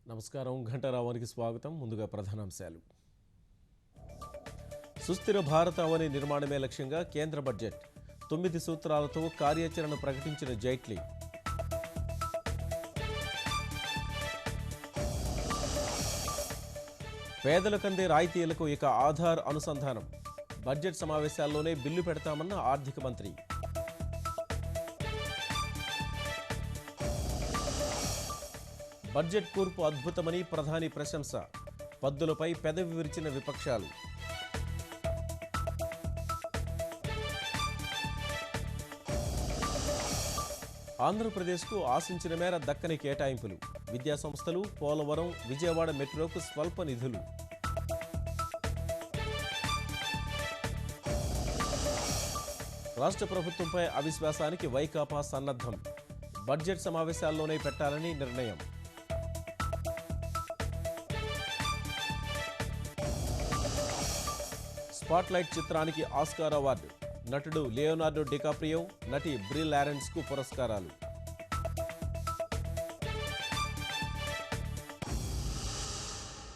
నమస్కారం ఘంటారావానికి స్వాగతం. ముందుగా ప్రధానాంశాలు. సుస్థిర భారత అవని నిర్మాణమే లక్ష్యంగా కేంద్ర బడ్జెట్ 9 సూత్రాలతో కార్యాచరణ ప్రకటించిన జైట్లీ. పేదలకందే రాయితీలకు ఇక ఆధార్ అనుసంధానం. బడ్జెట్ సమావేశాల్లోనే బిల్లు పెడతామన్న ఆర్థిక మంత్రి. బడ్జెట్ కూర్పు అద్భుతమని ప్రధాని ప్రశంస. పద్దులపై పెదవి విరిచిన విపక్షాలు. ఆంధ్రప్రదేశ్కు ఆశించిన మేర దక్కని కేటాయింపులు. విద్యాసంస్థలు, పోలవరం, విజయవాడ మెట్రోకు స్వల్ప నిధులు. రాష్ట్ర ప్రభుత్వంపై అవిశ్వాసానికి వైకాపా సన్నద్ధం. బడ్జెట్ సమావేశాల్లోనే పెట్టాలని నిర్ణయం. స్పాట్లైట్ చిత్రానికి ఆస్కార్ అవార్డు. నటుడు లియోనార్డో డికాప్రియో, నటి బ్రీ లారెన్స్ కు పురస్కారాలు.